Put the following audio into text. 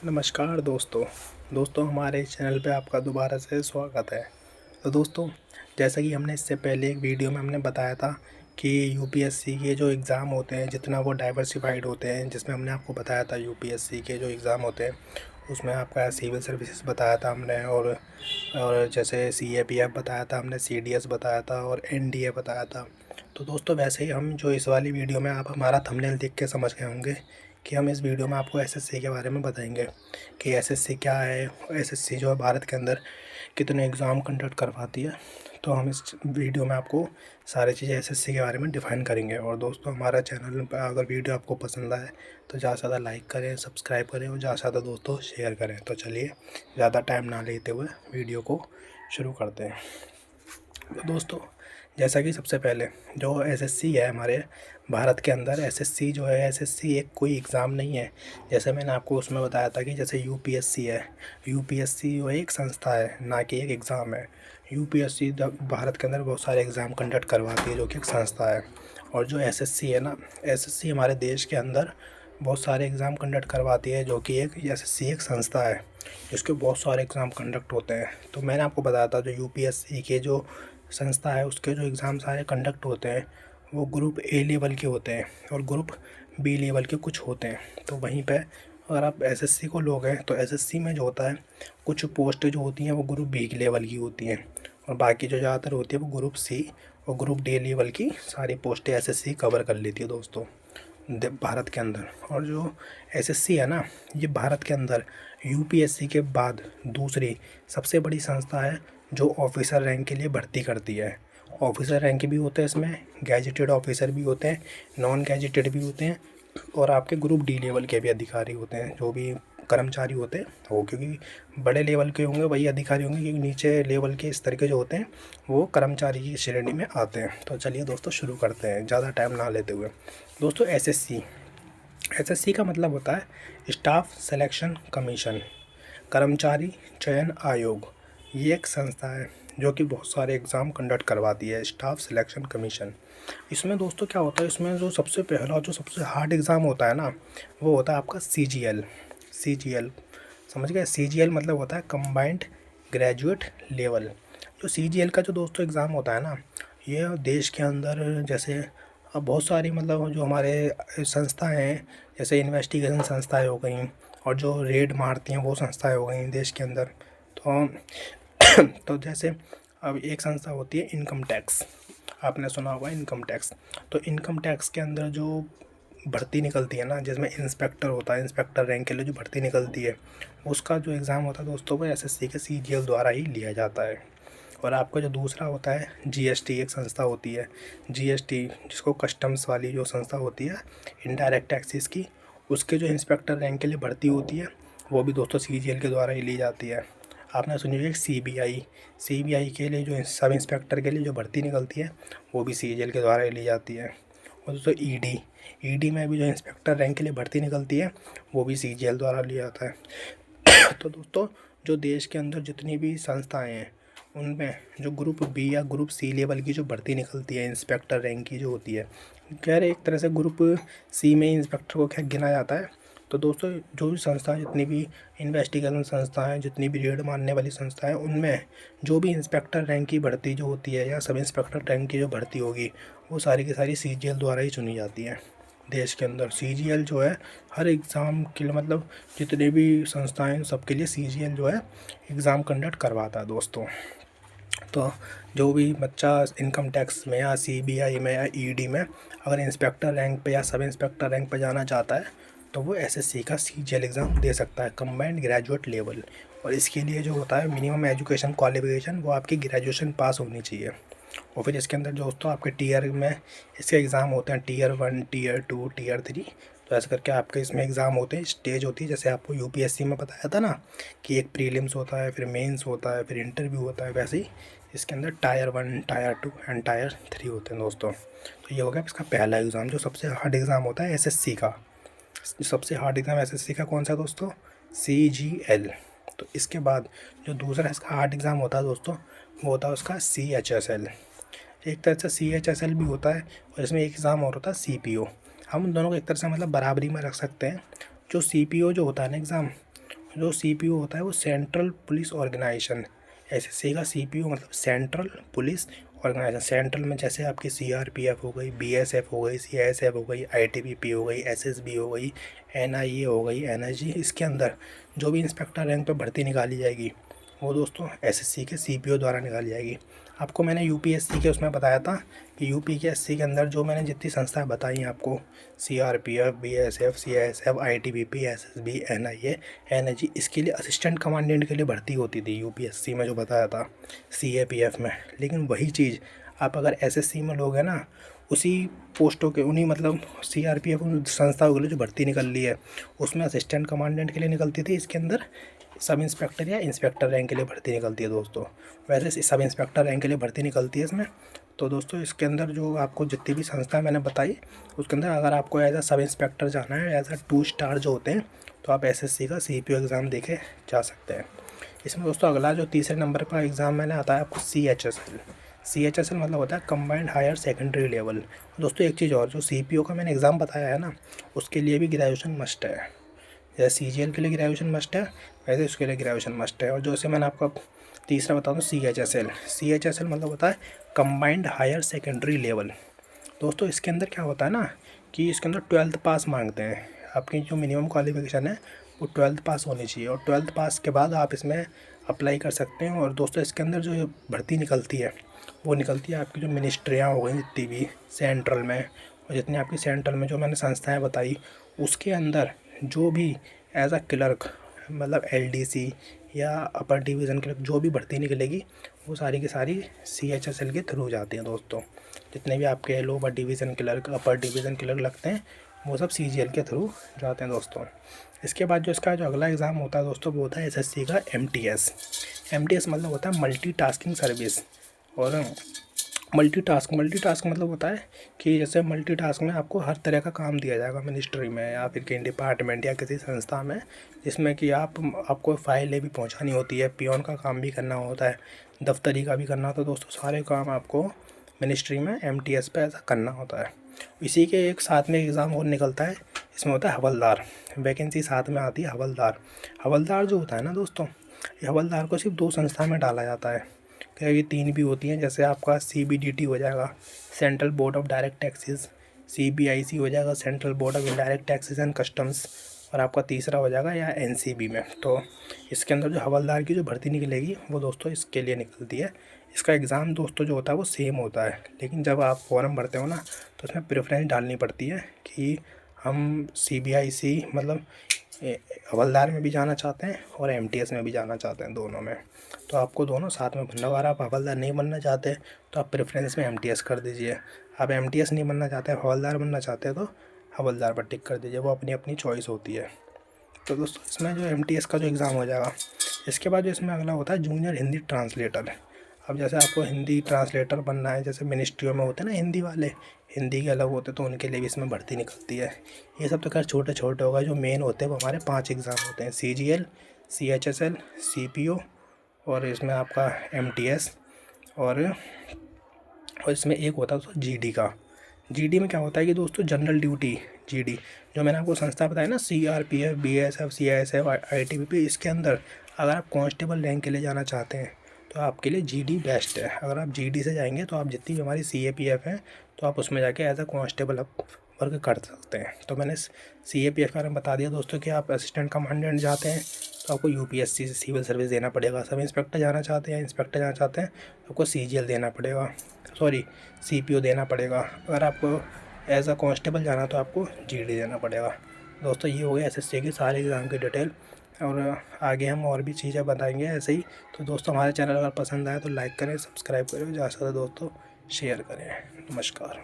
नमस्कार दोस्तों हमारे चैनल पे आपका दोबारा से स्वागत है। तो दोस्तों, जैसा कि हमने इससे पहले एक वीडियो में हमने बताया था कि यूपीएससी के जो एग्ज़ाम होते हैं जितना वो डाइवर्सिफाइड होते हैं, जिसमें हमने आपको बताया था यूपीएससी के जो एग्ज़ाम होते हैं उसमें आपका सिविल सर्विसेज बताया था हमने, और जैसे सीएपीएफ बताया था हमने, सीडीएस बताया था और एनडीए बताया था। तो दोस्तों, वैसे ही हम जो इस वाली वीडियो में आप हमारा थंबनेल देख के समझ गए होंगे कि हम इस वीडियो में आपको एसएससी के बारे में बताएंगे कि एसएससी क्या है, एसएससी जो है भारत के अंदर कितने एग्ज़ाम कंडक्ट करवाती है। तो हम इस वीडियो में आपको सारी चीज़ें एसएससी के बारे में डिफ़ाइन करेंगे। और दोस्तों, हमारा चैनल पर अगर वीडियो आपको पसंद आए तो ज़्यादा से ज़्यादा लाइक करें, सब्सक्राइब करें और ज़्यादा से ज़्यादा दोस्तों शेयर करें। तो चलिए ज़्यादा टाइम ना लेते हुए वीडियो को शुरू करते हैं। तो दोस्तों, जैसा कि सबसे पहले जो एसएससी है हमारे भारत के अंदर, एसएससी जो है, एसएससी एक कोई एग्ज़ाम नहीं है। जैसे मैंने आपको उसमें बताया था कि जैसे यूपीएससी है, यूपीएससी वो एक संस्था है, ना कि एक एग्ज़ाम है। यूपीएससी भारत के अंदर बहुत सारे एग्ज़ाम कंडक्ट करवाती है, जो कि एक संस्था है। और जो एसएससी है ना, एसएससी हमारे देश के अंदर बहुत सारे एग्ज़ाम कंडक्ट करवाती है, जो कि एक एसएससी एक संस्था है, जिसके बहुत सारे एग्ज़ाम कंडक्ट होते हैं। तो मैंने आपको बताया था जो यूपीएससी के जो संस्था है उसके जो एग्ज़ाम सारे कंडक्ट होते हैं वो ग्रुप ए लेवल के होते हैं और ग्रुप बी लेवल के कुछ होते हैं। तो वहीं पे अगर आप एसएससी को लोगे तो एसएससी में जो होता है कुछ पोस्ट जो होती हैं वो ग्रुप बी लेवल की होती हैं, और बाकी जो ज़्यादातर होती है वो ग्रुप सी और ग्रुप डी लेवल की सारी पोस्टें एसएससी कवर कर लेती है दोस्तों भारत के अंदर। और जो एसएससी है ना, ये भारत के अंदर यूपीएससी के बाद दूसरी सबसे बड़ी संस्था है जो ऑफिसर रैंक के लिए भर्ती करती है। ऑफिसर रैंक भी होते हैं इसमें, गैजेटेड ऑफिसर भी होते हैं, नॉन गैजेटेड भी होते हैं, और आपके ग्रुप डी लेवल के भी अधिकारी होते हैं, जो भी कर्मचारी होते हैं वो, क्योंकि बड़े लेवल के होंगे वही अधिकारी होंगे, क्योंकि नीचे लेवल के इस तरह के जो होते हैं वो कर्मचारी की श्रेणी में आते हैं। तो चलिए दोस्तों शुरू करते हैं ज़्यादा टाइम ना लेते हुए। दोस्तों, एसएससी का मतलब होता है स्टाफ सिलेक्शन कमीशन, कर्मचारी चयन आयोग। ये एक संस्था है जो कि बहुत सारे एग्ज़ाम कंडक्ट करवाती है, स्टाफ सिलेक्शन कमीशन। इसमें दोस्तों क्या होता है, इसमें जो सबसे पहला जो सबसे हार्ड एग्ज़ाम होता है ना, वो होता है आपका सीजीएल। समझ गए? सीजीएल मतलब होता है कंबाइंड ग्रेजुएट लेवल। जो सीजीएल का जो दोस्तों एग्ज़ाम होता है ना, ये देश के अंदर जैसे अब बहुत सारी मतलब जो हमारे संस्थाएं हैं, जैसे इन्वेस्टिगेशन संस्थाएं हो गई और जो रेड मारती हैं वो संस्थाएं हो गई देश के अंदर। तो तो जैसे अब एक संस्था होती है इनकम टैक्स, आपने सुना होगा इनकम टैक्स। तो इनकम टैक्स के अंदर जो भर्ती निकलती है ना, जिसमें इंस्पेक्टर होता है, इंस्पेक्टर रैंक के लिए जो भर्ती निकलती है उसका जो एग्ज़ाम होता है दोस्तों वो एसएससी के सीजीएल द्वारा ही लिया जाता है। और आपका जो दूसरा होता है जीएसटी, एक संस्था होती है जीएसटी, जिसको कस्टम्स वाली जो संस्था होती है इनडायरेक्ट टैक्सेस की, उसके जो इंस्पेक्टर रैंक के लिए भर्ती होती है वो भी दोस्तों सीजीएल के द्वारा ही ली जाती है। आपने सुनी होगी सीबीआई के लिए जो सब इंस्पेक्टर के लिए जो भर्ती निकलती है वो भी सीजीएल के द्वारा ही ली जाती है। और दोस्तों ईडी में भी जो इंस्पेक्टर रैंक के लिए भर्ती निकलती है वो भी सीजीएल द्वारा लिया जाता है। तो दोस्तों, जो देश के अंदर जितनी भी संस्थाएं हैं उनमें जो ग्रुप बी या ग्रुप सी लेवल की जो भर्ती निकलती है इंस्पेक्टर रैंक की जो होती है, खैर एक तरह से ग्रुप सी में इंस्पेक्टर को क्या गिना जाता है। तो दोस्तों, जो भी संस्था, जितनी भी इन्वेस्टिगेशन संस्था हैं, जितनी भी रेड मारने वाली संस्था है, उनमें जो भी इंस्पेक्टर रैंक की भर्ती जो होती है या सब इंस्पेक्टर रैंक की जो भर्ती होगी वो सारी की सारी सीजीएल द्वारा ही चुनी जाती है। देश के अंदर सीजीएल जो है हर एग्ज़ाम के लिए, मतलब जितने भी संस्थाएं सबके लिए सीजीएल जो है एग्ज़ाम कंडक्ट करवाता है दोस्तों। तो जो भी बच्चा इनकम टैक्स में या सीबीआई में या ईडी में अगर इंस्पेक्टर रैंक पे या सब इंस्पेक्टर रैंक पे जाना चाहता है तो वो एसएससी का सीजीएल एग्ज़ाम दे सकता है, कंबाइंड ग्रेजुएट लेवल। और इसके लिए जो होता है मिनिमम एजुकेशन क्वालिफिकेशन वो आपकी ग्रेजुएशन पास होनी चाहिए। और फिर इसके अंदर दोस्तों आपके टीयर में इसके एग्ज़ाम होते हैं, टीयर 1, टीयर 2, टीयर 3। तो ऐसा करके आपके इसमें एग्ज़ाम होते हैं, स्टेज होती है। जैसे आपको यूपीएससी में बताया था ना कि एक प्रीलिम्स होता है, फिर मेंस होता है, फिर इंटरव्यू होता है, वैसे ही इसके अंदर टायर 1, टायर 2 एंड टायर 3 होते हैं दोस्तों। तो ये हो गया इसका पहला एग्ज़ाम, जो सबसे हार्ड एग्ज़ाम होता है एसएससी का। सबसे हार्ड एग्ज़ाम एसएससी का कौन सा दोस्तों? सीजीएल। तो इसके बाद जो दूसरा इसका हार्ड एग्ज़ाम होता है दोस्तों वो होता है उसका सीएचएसएल। एक तरह से सीएचएसएल भी होता है और इसमें एक एग्ज़ाम और होता है सीपीओ। हम उन दोनों को एक तरह से मतलब बराबरी में रख सकते हैं। जो CPO जो होता है ना एग्ज़ाम, जो CPO होता है वो सेंट्रल पुलिस ऑर्गेनाइजेशन, SSC का CPO मतलब सेंट्रल पुलिस ऑर्गेनाइजेशन। सेंट्रल में जैसे आपकी CRPF हो गई, BSF हो गई, CISF हो गई, ITBP हो गई, SSB हो गई, NIA हो गई, NIG, इसके अंदर जो भी इंस्पेक्टर रैंक पे भर्ती निकाली जाएगी वो दोस्तों SSC के CPO द्वारा निकाली जाएगी। आपको मैंने UPSC के उसमें बताया था कि UPSC के अंदर जो मैंने जितनी संस्थाएं बताई हैं आपको, CRPF, BSF, CISF, ITBP, SSB, NIA, NIG, इसके लिए असिस्टेंट कमांडेंट के लिए भर्ती होती थी UPSC में जो बताया था, CAPF में। लेकिन वही चीज़ आप अगर SSC में लोगे ना, उसी पोस्टों के उन्हीं मतलब CRPF उन संस्थाओं के लिए जो भर्ती निकल रही है उसमें असिस्टेंट कमांडेंट के लिए निकलती थी, इसके अंदर सब इंस्पेक्टर या इंस्पेक्टर रैंक के लिए भर्ती निकलती है दोस्तों। वैसे सब इंस्पेक्टर रैंक के लिए भर्ती निकलती है इसमें। तो दोस्तों इसके अंदर जो आपको जितनी भी संस्थाएं मैंने बताई उसके अंदर अगर आपको एज अ सब इंस्पेक्टर जाना है, एज अ 2 स्टार जो होते हैं, तो आप SSC का CPO एग्ज़ाम देके जा सकते हैं। इसमें दोस्तों अगला जो तीसरे नंबर पर एग्ज़ाम मैंने आता है आपको CHSL मतलब होता है कंबाइंड हायर सेकेंडरी लेवल। दोस्तों एक चीज़ और, जो CPO का मैंने एग्ज़ाम बताया है ना, उसके लिए भी ग्रेजुएशन मस्ट है। जैसे CGL के लिए ग्रेजुएशन मस्ट है, वैसे उसके लिए ग्रेजुएशन मस्ट है। और जैसे मैंने आपको तीसरा बता दूँ, CHSL मतलब होता है कंबाइंड हायर सेकेंडरी लेवल। दोस्तों इसके अंदर क्या होता है ना कि इसके अंदर 12th पास मांगते हैं। आपकी जो मिनिमम क्वालिफिकेशन है वो 12th पास होनी चाहिए, और 12th पास के बाद आप इसमें अप्लाई कर सकते हैं। और दोस्तों इसके अंदर जो भर्ती निकलती है वो निकलती है आपकी जो मिनिस्ट्रियाँ हो गई जितनी भी सेंट्रल में, और जितनी आपकी सेंट्रल में जो मैंने संस्थाएँ बताई उसके अंदर जो भी एज अ क्लर्क मतलब LDC या अपर डिवीज़न क्लर्क जो भी भर्ती निकलेगी वो सारी की सारी CHSL के थ्रू जाती हैं दोस्तों। जितने भी आपके लोअर डिवीज़न क्लर्क, अपर डिवीज़न क्लर्क लगते हैं वो सब CGL के थ्रू जाते हैं दोस्तों। इसके बाद जो इसका जो अगला एग्ज़ाम होता है दोस्तों वो होता है SSC का MTS मतलब होता है मल्टीटास्किंग सर्विस। और मल्टीटास्क मतलब होता है कि जैसे मल्टीटास्क में आपको हर तरह का काम दिया जाएगा मिनिस्ट्री में या फिर कहीं डिपार्टमेंट या किसी संस्था में, जिसमें कि आपको फाइलें भी पहुंचानी होती है, पियोन का काम भी करना होता है, दफ्तरी का भी करना होता है दोस्तों। सारे काम आपको मिनिस्ट्री में MTS पे ऐसा करना होता है। इसी के एक साथ में एग्ज़ाम और निकलता है, इसमें होता है हवलदार। वैकेंसी साथ में आती है हवलदार जो होता है ना दोस्तों, ये हवलदार को सिर्फ 2 संस्था में डाला जाता है, कभी 3 भी होती हैं। जैसे आपका CBDT हो जाएगा, central board of direct taxes, CBIC हो जाएगा, central board of indirect taxes and customs, और आपका तीसरा हो जाएगा या NCB में। तो इसके अंदर जो हवलदार की जो भर्ती निकलेगी वो दोस्तों इसके लिए निकलती है। इसका एग्ज़ाम दोस्तों जो होता है वो सेम होता है, लेकिन जब आप फॉर्म भरते हो ना तो उसमें प्रेफरेंस डालनी पड़ती है कि हम CBIC मतलब हवलदार में भी जाना चाहते हैं और MTS में भी जाना चाहते हैं, दोनों में। तो आपको दोनों साथ में भरना। अगर आप हवलदार नहीं बनना चाहते तो आप प्रेफरेंस में MTS कर दीजिए। आप MTS नहीं बनना चाहते, हवलदार बनना चाहते हैं तो हवलदार पर टिक कर दीजिए, वो अपनी अपनी चॉइस होती है। तो दोस्तों इसमें जो MTS का जो एग्ज़ाम हो जाएगा, इसके बाद जो इसमें अगला होता है जूनियर हिंदी ट्रांसलेटर। अब जैसे आपको हिंदी ट्रांसलेटर बनना है, जैसे मिनिस्ट्रियों में होते हैं ना हिंदी वाले, हिंदी के अलग होते तो उनके लिए भी इसमें भर्ती निकलती है। ये सब तो खैर छोटे छोटे होगा, जो मेन होते हैं वो हमारे 5 एग्ज़ाम होते हैं, CGL, CHSL, CPO, और इसमें आपका MTS, और इसमें एक होता है दोस्तों GD का। GD में क्या होता है कि दोस्तों जनरल ड्यूटी GD, जो मैंने आपको संस्था बताया ना, CRPF, BSF, CISF, ITBP, इसके अंदर अगर आप कांस्टेबल रैंक के लिए जाना चाहते हैं तो आपके लिए GD बेस्ट है। अगर आप GD से जाएंगे तो आप जितनी भी हमारी CAPF है तो आप उसमें जाके एज अ कांस्टेबल आप वर्क कर सकते हैं। तो मैंने CAPF के बारे में बता दिया दोस्तों कि आप असिस्टेंट कमांडेंट जाते हैं तो आपको UPSC से सिविल सर्विस देना पड़ेगा। सब इंस्पेक्टर जाना चाहते हैं, इंस्पेक्टर जाना चाहते हैं तो आपको CGL देना पड़ेगा, सॉरी CPO देना पड़ेगा। अगर आपको एज अ कांस्टेबल जाना तो आपको GD देना पड़ेगा। दोस्तों ये हो गया SSC के सारे एग्ज़ाम की डिटेल, और आगे हम और भी चीज़ें बताएंगे ऐसे ही। तो दोस्तों हमारे चैनल अगर पसंद आए तो लाइक करें, सब्सक्राइब करें, ज़्यादा से ज़्यादा दोस्तों शेयर करें। नमस्कार।